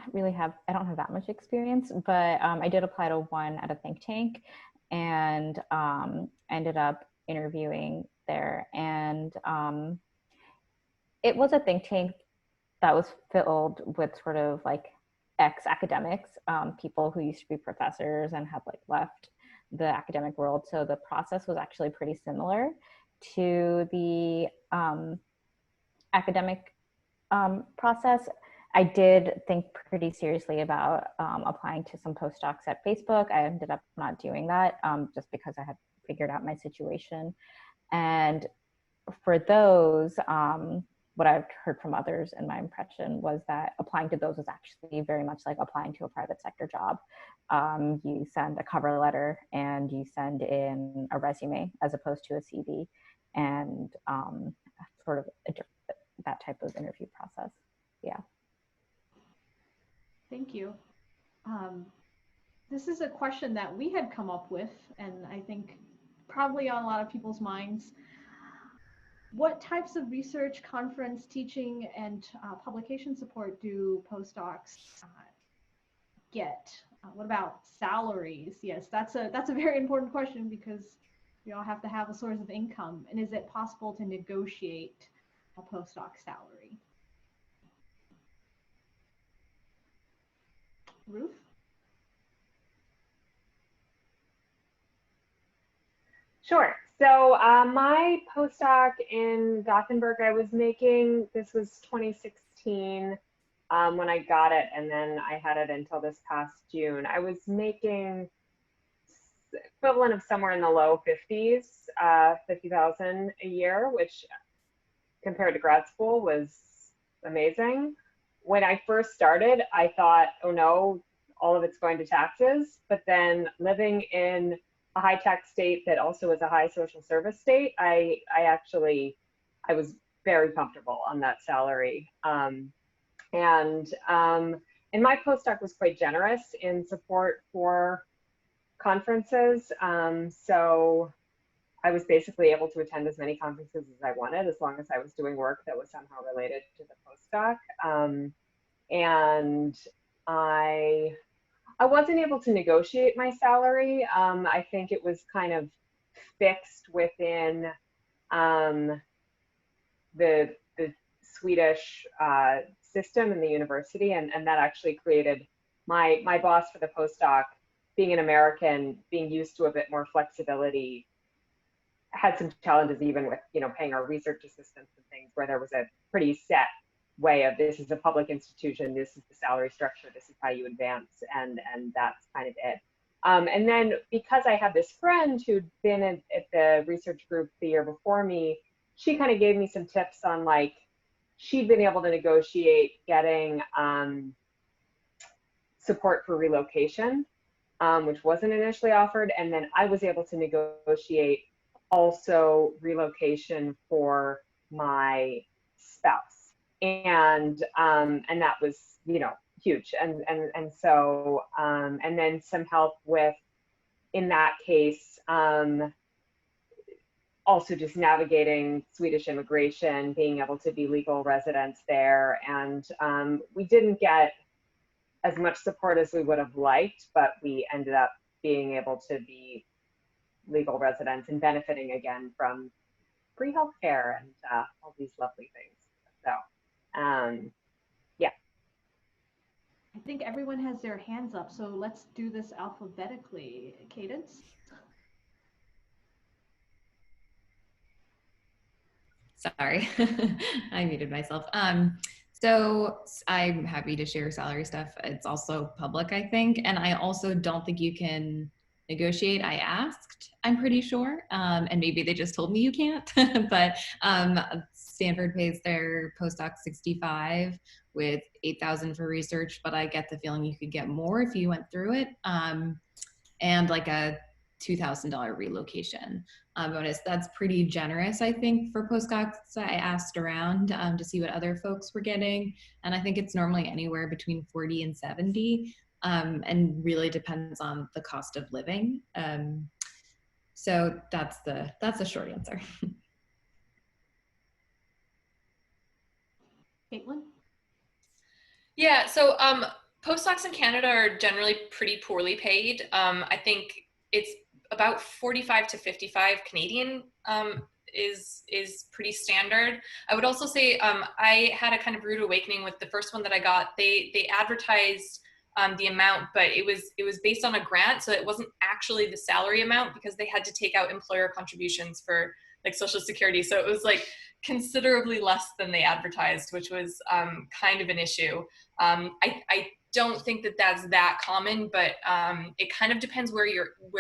don't have that much experience, but I did apply to one at a think tank, and ended up interviewing there. And it was a think tank that was filled with sort of like ex-academics, people who used to be professors and had like left the academic world. So the process was actually pretty similar to the academic process. I did think pretty seriously about applying to some postdocs at Facebook. I ended up not doing that just because I had figured out my situation. And for those, what I've heard from others and my impression was that applying to those was actually very much like applying to a private sector job. You send a cover letter and you send in a resume as opposed to a CV, and sort of that type of interview process. Yeah. Thank you. This is a question that we had come up with, and I think probably on a lot of people's minds. What types of research, conference, teaching, and publication support do postdocs get? What about salaries? Yes, that's a very important question because we all have to have a source of income. And is it possible to negotiate a postdoc salary? Ruth? Sure. So my postdoc in Gothenburg, I was making, this was 2016 when I got it, and then I had it until this past June. I was making equivalent of somewhere in the low 50s, 50,000 a year, which compared to grad school was amazing. When I first started, I thought, oh no, all of it's going to taxes. But then living in a high-tech state that also is a high social service state, I was very comfortable on that salary. And my postdoc was quite generous in support for conferences. So I was basically able to attend as many conferences as I wanted, as long as I was doing work that was somehow related to the postdoc. And I wasn't able to negotiate my salary. I think it was kind of fixed within the Swedish system in the university, and that actually created my boss for the postdoc, being an American, being used to a bit more flexibility, had some challenges even with paying our research assistants and things, where there was a pretty set way of, this is a public institution, this is the salary structure, this is how you advance, and that's kind of it. And then because I had this friend who'd been at the research group the year before me, she kind of gave me some tips on, like, she'd been able to negotiate getting support for relocation, which wasn't initially offered, and then I was able to negotiate also relocation for my spouse, and that was huge, and so and then some help with, in that case, also just navigating Swedish immigration, being able to be legal residents there, and we didn't get as much support as we would have liked, but we ended up being able to be legal residents and benefiting again from free healthcare and all these lovely things. So, yeah. I think everyone has their hands up, so let's do this alphabetically. Cadence? Sorry, I muted myself. So I'm happy to share salary stuff. It's also public, I think. And I also don't think you can negotiate. I asked, I'm pretty sure. And maybe they just told me you can't, but Stanford pays their postdoc 65 with 8,000 for research, but I get the feeling you could get more if you went through it. And like a $2,000 relocation bonus. That's pretty generous, I think, for postdocs. I asked around to see what other folks were getting, and I think it's normally anywhere between 40 and 70, and really depends on the cost of living. So that's the short answer. Caitlin? Yeah, so postdocs in Canada are generally pretty poorly paid. I think it's about 45 to 55 Canadian is pretty standard. I would also say I had a kind of rude awakening with the first one that I got. They advertised the amount, but it was based on a grant, so it wasn't actually the salary amount because they had to take out employer contributions for like Social Security. So it was like considerably less than they advertised, which was kind of an issue. I don't think that that's that common, but it kind of depends where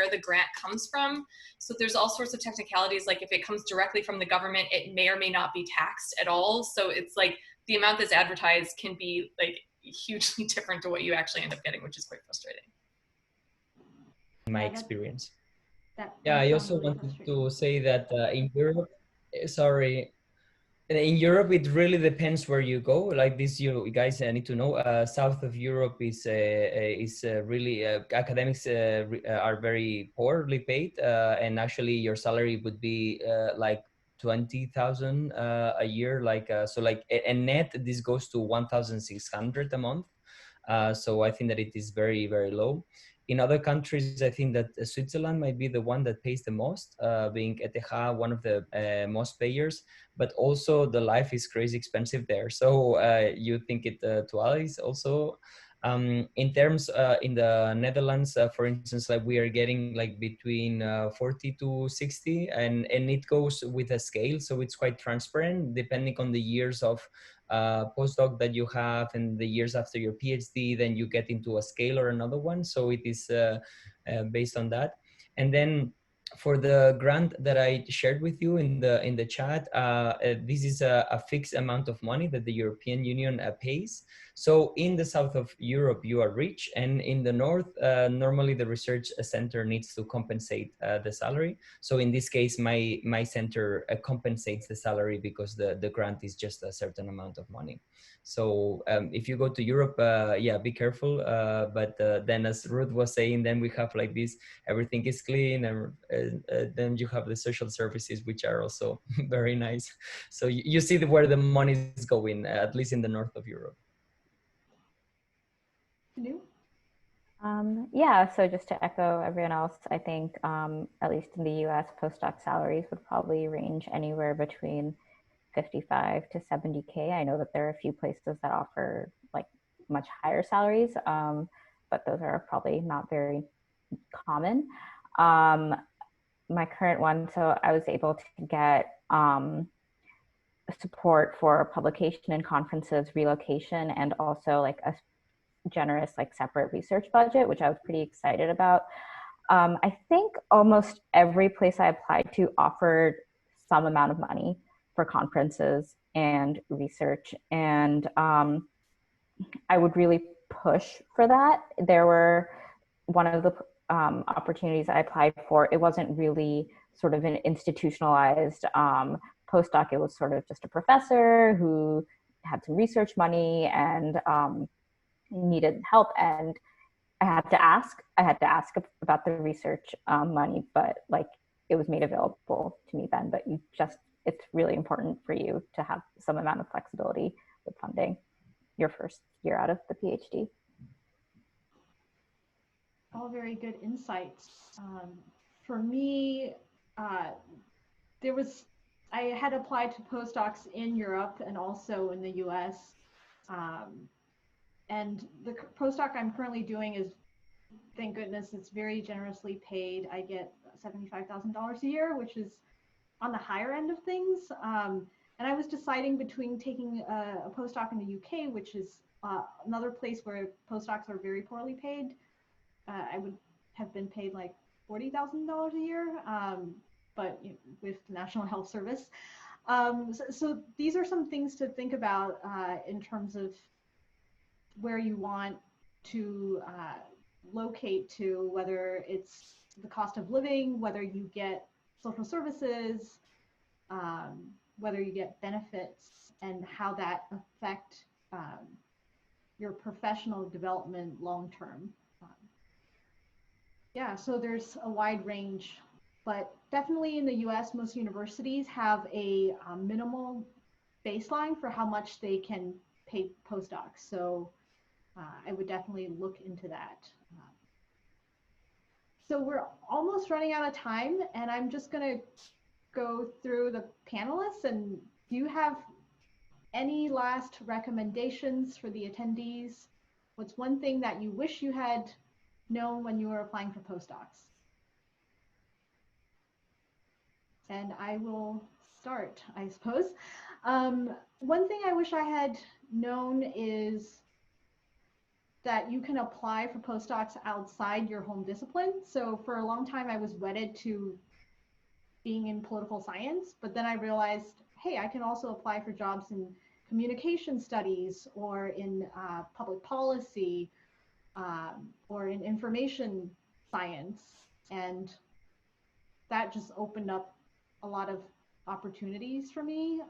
the grant comes from. So there's all sorts of technicalities. Like if it comes directly from the government, it may or may not be taxed at all. So it's like the amount that's advertised can be like hugely different to what you actually end up getting, which is quite frustrating. In my experience. That Yeah, I sounds also really wanted frustrating. to say that in Europe, sorry, in Europe, it really depends where you go. Like this, you guys need to know. South of Europe is really academics are very poorly paid, and actually your salary would be like 20,000 a year. Like so, like and net this goes to 1,600 a month. So I think that it is very, very low. In other countries, I think that Switzerland might be the one that pays the most, being ETH one of the most payers, but also the life is crazy expensive there. So you think it twice also. In terms in the Netherlands, for instance, like we are getting like between 40 to 60, and it goes with a scale. So it's quite transparent depending on the years of postdoc that you have and the years after your PhD, then you get into a scale or another one. So it is based on that. And then for the grant that I shared with you in the chat, this is a fixed amount of money that the European Union pays. So in the south of Europe, you are rich, and in the north, normally the research center needs to compensate the salary. So in this case, my center compensates the salary because the grant is just a certain amount of money. So if you go to Europe, yeah, be careful. But then as Ruth was saying, then we have like this, everything is clean, and then you have the social services, which are also very nice. So you see where the money is going, at least in the north of Europe. Yeah, so just to echo everyone else, I think at least in the US, postdoc salaries would probably range anywhere between 55 to 70K. I know that there are a few places that offer like much higher salaries, but those are probably not very common. My current one, so I was able to get support for publication and conferences, relocation, and also like a generous like separate research budget, which I was pretty excited about. I think almost every place I applied to offered some amount of money for conferences and research, and I would really push for that. There were one of the opportunities I applied for, it wasn't really sort of an institutionalized postdoc. It was sort of just a professor who had some research money and needed help, and I had to ask about the research money, but like it was made available to me then. But it's really important for you to have some amount of flexibility with funding your first year out of the PhD. All very good insights. For me, I had applied to postdocs in Europe and also in the US. And the postdoc I'm currently doing is, thank goodness, it's very generously paid. I get $75,000 a year, which is on the higher end of things. And I was deciding between taking a postdoc in the UK, which is another place where postdocs are very poorly paid. I would have been paid like $40,000 a year, but with the National Health Service. So these are some things to think about in terms of where you want to locate to, whether it's the cost of living, whether you get social services, whether you get benefits, and how that affect your professional development long term. Yeah, so there's a wide range, but definitely in the US, most universities have a minimal baseline for how much they can pay postdocs. So I would definitely look into that. So we're almost running out of time, and I'm just going to go through the panelists. And do you have any last recommendations for the attendees? What's one thing that you wish you had known when you were applying for postdocs? and I will start, I suppose. One thing I wish I had known is that you can apply for postdocs outside your home discipline. So for a long time, I was wedded to being in political science, but then I realized, hey, I can also apply for jobs in communication studies or in public policy or in information science. And that just opened up a lot of opportunities for me.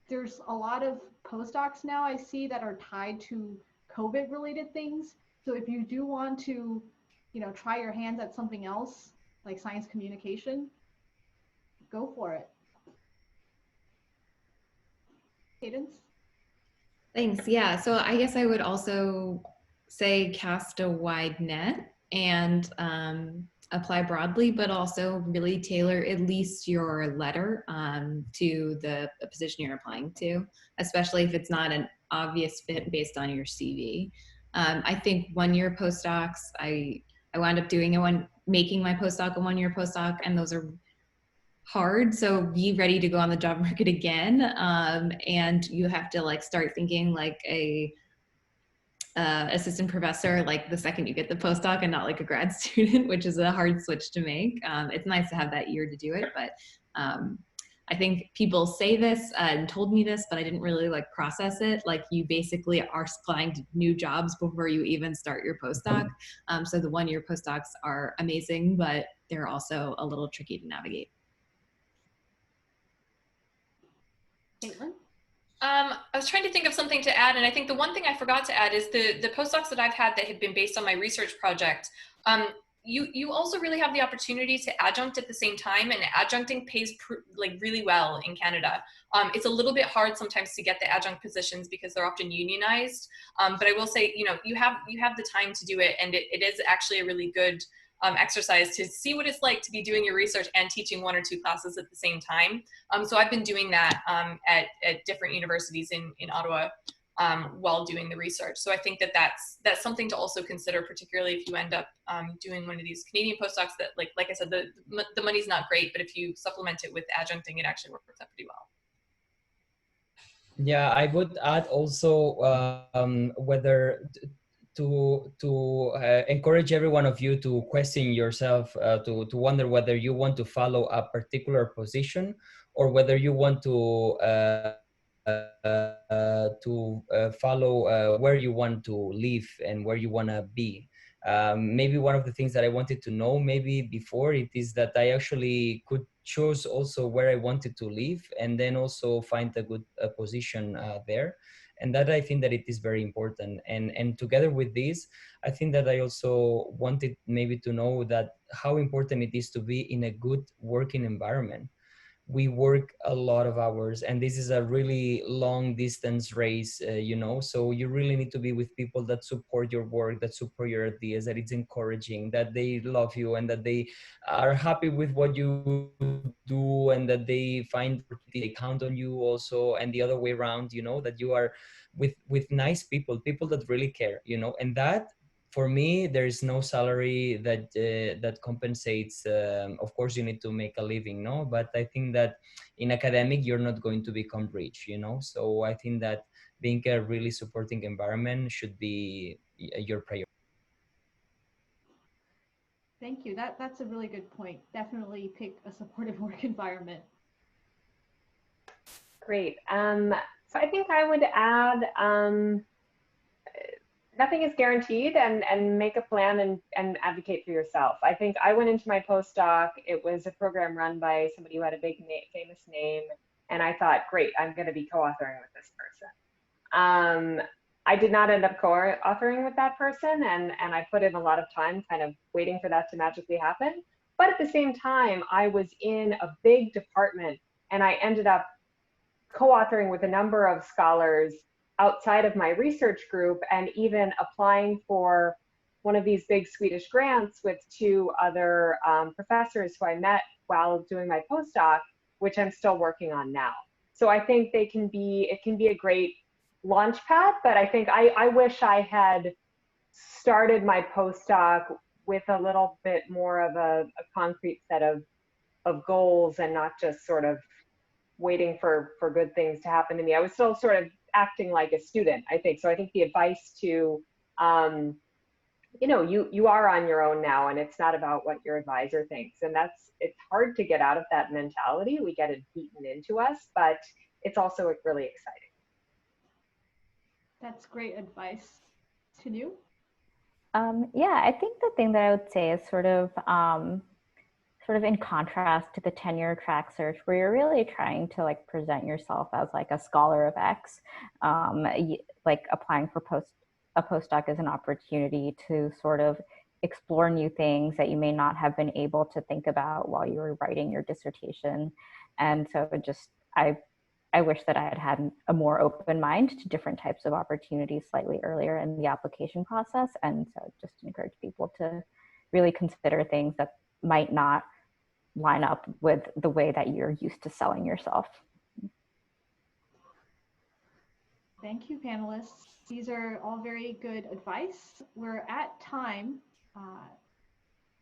There's a lot of postdocs now I see that are tied to COVID related things. So if you do want to, try your hands at something else like science communication, go for it. Cadence? Thanks. Yeah. So I guess I would also say cast a wide net and apply broadly, but also really tailor at least your letter to the position you're applying to, especially if it's not an obvious fit based on your CV. I think one-year postdocs, I wound up making my postdoc a one-year postdoc, and those are hard. So be ready to go on the job market again. And you have to start thinking like a assistant professor, like the second you get the postdoc and not like a grad student, which is a hard switch to make. It's nice to have that year to do it, but I think people say this and told me this, but I didn't really process it. Like you basically are applying to new jobs before you even start your postdoc. So the one-year postdocs are amazing, but they're also a little tricky to navigate. Caitlin? I was trying to think of something to add, and I think the one thing I forgot to add is the postdocs that I've had that have been based on my research project. You also really have the opportunity to adjunct at the same time, and adjuncting pays really well in Canada. It's a little bit hard sometimes to get the adjunct positions because they're often unionized. But I will say, you have the time to do it, and it is actually a really good exercise to see what it's like to be doing your research and teaching one or two classes at the same time. So I've been doing that at different universities in Ottawa while doing the research. So I think that's something to also consider, particularly if you end up doing one of these Canadian postdocs that, like I said, the money's not great, but if you supplement it with adjuncting, it actually works out pretty well. Yeah, I would add also whether to encourage every one of you to question yourself, to wonder whether you want to follow a particular position or whether you want to follow where you want to live and where you want to be. Maybe one of the things that I wanted to know maybe before it is that I actually could choose also where I wanted to live and then also find a good position there. And that I think that it is very important. And together with this, I think that I also wanted maybe to know that how important it is to be in a good working environment. We work a lot of hours and this is a really long distance race, so you really need to be with people that support your work, that support your ideas, that it's encouraging, that they love you and that they are happy with what you do and that they find they count on you also, and the other way around, that you are with nice people that really care, and that for me, there is no salary that compensates. Of course, you need to make a living, no? But I think that in academic, you're not going to become rich, So I think that being a really supporting environment should be your priority. Thank you. That's a really good point. Definitely pick a supportive work environment. Great. So I think I would add, nothing is guaranteed, and make a plan and advocate for yourself. I think I went into my postdoc, it was a program run by somebody who had a big famous name, and I thought, great, I'm going to be co-authoring with this person. I did not end up co-authoring with that person, and I put in a lot of time kind of waiting for that to magically happen. But at the same time, I was in a big department, and I ended up co-authoring with a number of scholars outside of my research group, and even applying for one of these big Swedish grants with two other professors who I met while doing my postdoc, which I'm still working on now. So I think it can be a great launch pad, but I think I wish I had started my postdoc with a little bit more of a concrete set of goals and not just sort of waiting for good things to happen to me. I was still sort of acting like a student, I think. So I think the advice to, you know, you are on your own now, and it's not about what your advisor thinks. And it's hard to get out of that mentality. We get it beaten into us, but it's also really exciting. That's great advice. Tanu? Yeah, I think the thing that I would say is sort of in contrast to the tenure track search, where you're really trying to like present yourself as like a scholar of X, like applying for a postdoc is an opportunity to sort of explore new things that you may not have been able to think about while you were writing your dissertation. And so I wish that I had had a more open mind to different types of opportunities slightly earlier in the application process. And so just encourage people to really consider things that might not line up with the way that you're used to selling yourself. Thank you, panelists. These are all very good advice. We're at time.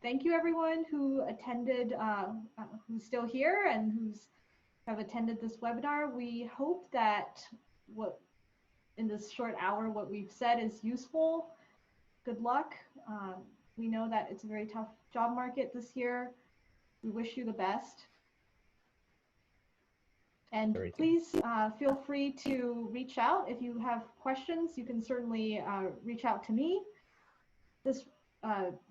Thank you, everyone who attended, who's still here and who's have attended this webinar. We hope that in this short hour, what we've said is useful. Good luck. We know that it's a very tough job market this year. We wish you the best. And please feel free to reach out if you have questions. You can certainly reach out to me. This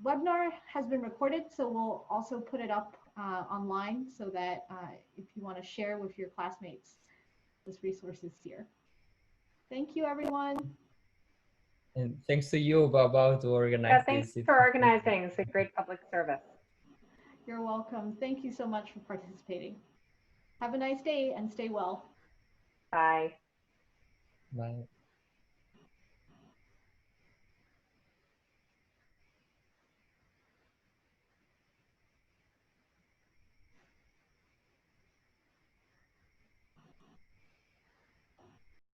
webinar has been recorded, so we'll also put it up online so that if you want to share with your classmates, this resource is here. Thank you, everyone. And thanks to you, Baba, to organize Thanks this. for organizing. It's a great public service. You're welcome. Thank you so much for participating. Have a nice day and stay well. Bye. Bye.